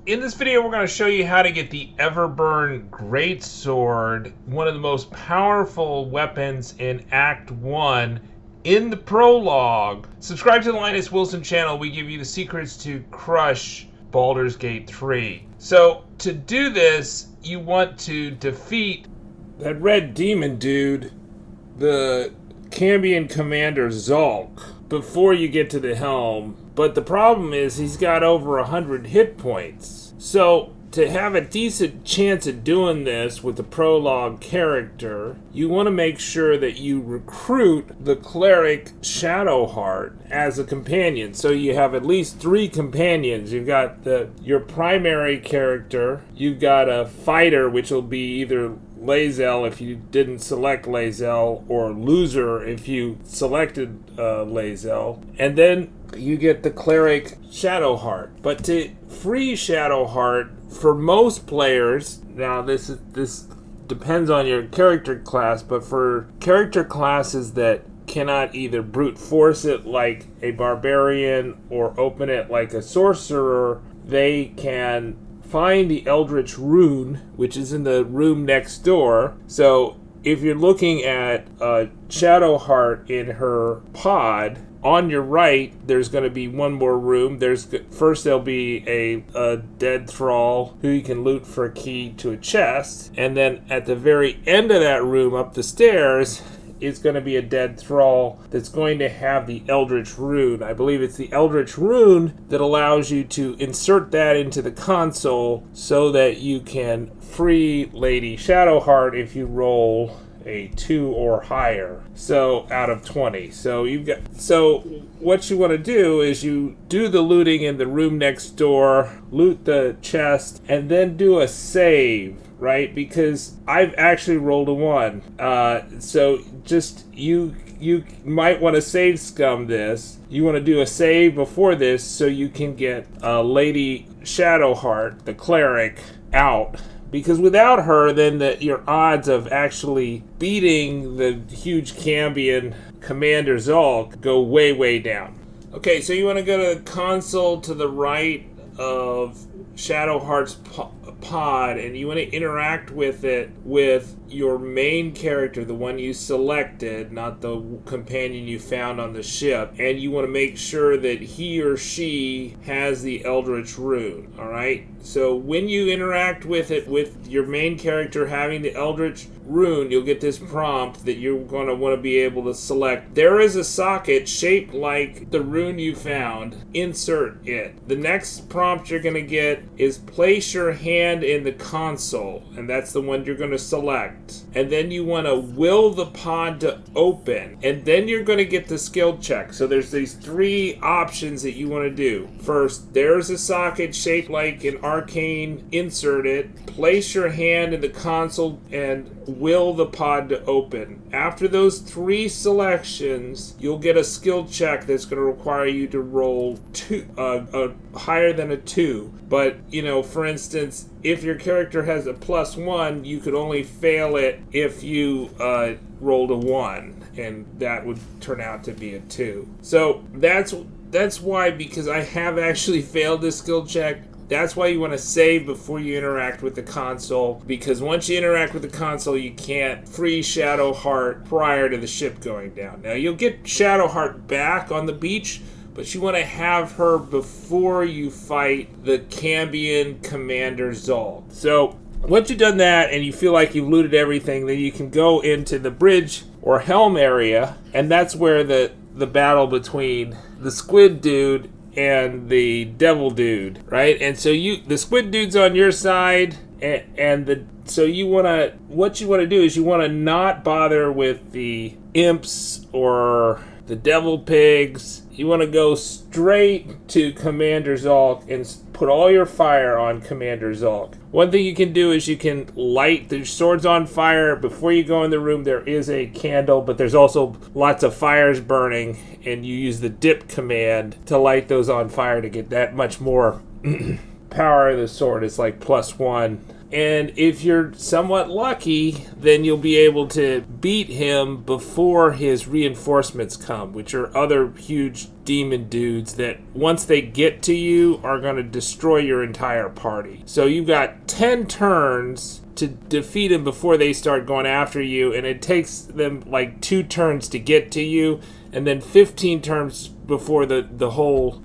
In this video, we're going to show you how to get the Everburn Greatsword, one of the most powerful weapons in Act 1 in the Prologue. Subscribe to the Linus Wilson channel. We give you the secrets to crush Baldur's Gate 3. So, to do this, you want to defeat that red demon dude, the Cambian Commander Zalke, before you get to the helm. But the problem is he's got over 100 hit points. So to have a decent chance at doing this with the Prologue character, you want to make sure that you recruit the Cleric Shadowheart as a companion. So you have at least 3 companions. You've got your primary character, you've got a fighter, which will be either Lae'zel if you didn't select Lae'zel, or loser if you selected Lae'zel, and then you get the Cleric Shadowheart. But to free Shadowheart, for most players, now this depends on your character class, but for character classes that cannot either brute force it like a barbarian or open it like a sorcerer, they can find the Eldrich Rune, which is in the room next door. So if you're looking at Shadowheart in her pod, on your right, there's going to be one more room. First there'll be a dead thrall who you can loot for a key to a chest. And then at the very end of that room, up the stairs, is going to be a dead thrall that's going to have the Eldrich Rune. I believe it's the Eldrich Rune that allows you to insert that into the console so that you can free Lady Shadowheart if you roll a 2 or higher, so out of 20. So what you want to do is you do the looting in the room next door, loot the chest, and then do a save, right? Because I've actually rolled a 1. So just you might want to save scum this. You want to do a save before this so you can get Lady Shadowheart, the cleric, out. Because without her, then your odds of actually beating the huge Cambian Commander Zalke go way, way down. Okay, so you want to go to the console to the right of Shadowheart's pod, and you want to interact with it with your main character, the one you selected, not the companion you found on the ship, and you want to make sure that he or she has the Eldrich Rune, alright? So when you interact with it with your main character having the Eldrich Rune, you'll get this prompt that you're going to want to be able to select. There is a socket shaped like the rune you found. Insert it. The next prompt you're going to get is place your hand in the console, and that's the one you're going to select. And then you want to will the pod to open, and then you're going to get the skill check. So there's these 3 options that you want to do. First, there's a socket shaped like an arcane. Insert it. Place your hand in the console and will the pod to open. After those 3 selections, you'll get a skill check that's going to require you to roll higher than a 2. But, for instance, if your character has a +1, you could only fail it if you rolled a 1, and that would turn out to be a 2. So that's why, because I have actually failed this skill check, that's why you want to save before you interact with the console, because once you interact with the console, you can't free Shadowheart prior to the ship going down. Now, you'll get Shadowheart back on the beach, but you want to have her before you fight the Cambian Commander Zalke. So once you've done that and you feel like you've looted everything, then you can go into the bridge or helm area, and that's where the battle between the squid dude and the devil dude, right? And so the squid dude's on your side, so what you want to do is you want to not bother with the imps or the devil pigs. You want to go straight to Commander Zhalke and put all your fire on Commander Zhalke. One thing you can do is you can light the swords on fire. Before you go in the room, there is a candle, but there's also lots of fires burning, and you use the dip command to light those on fire to get that much more power of the sword. It's like +1 And if you're somewhat lucky, then you'll be able to beat him before his reinforcements come, which are other huge demon dudes that once they get to you are going to destroy your entire party. So you've got 10 turns to defeat him before they start going after you, and it takes them like 2 turns to get to you, and then 15 turns before the whole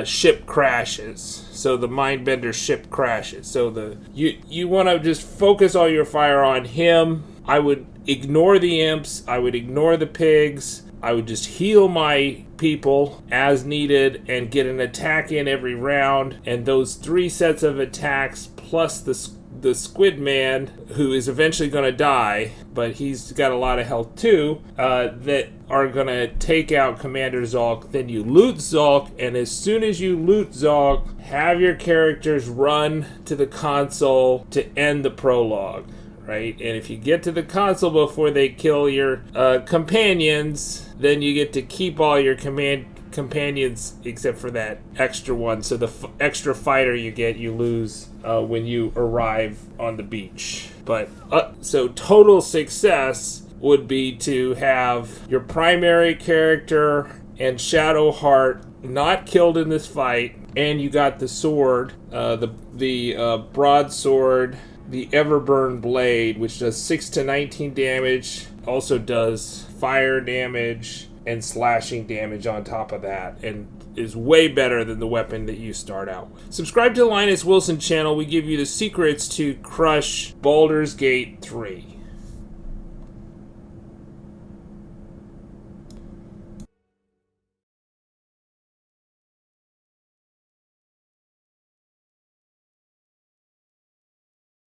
ship crashes. So the mindbender ship crashes. So you want to just focus all your fire on him. I would ignore the imps. I would ignore the pigs. I would just heal my people as needed and get an attack in every round. And those 3 sets of attacks plus the squid man, who is eventually going to die, but he's got a lot of health too, that are going to take out Commander Zhalk. Then you loot Zhalk, and as soon as you loot Zhalk, have your characters run to the console to end the prologue, right? And if you get to the console before they kill your companions, then you get to keep all your companions except for that extra one. So the extra fighter you lose when you arrive on the beach. But so total success would be to have your primary character and Shadowheart not killed in this fight, and you got the sword, the broadsword, the Everburn Blade, which does 6 to 19 damage, also does fire damage and slashing damage on top of that, and is way better than the weapon that you start out with. Subscribe to the Linus Wilson channel. We give you the secrets to crush Baldur's Gate 3.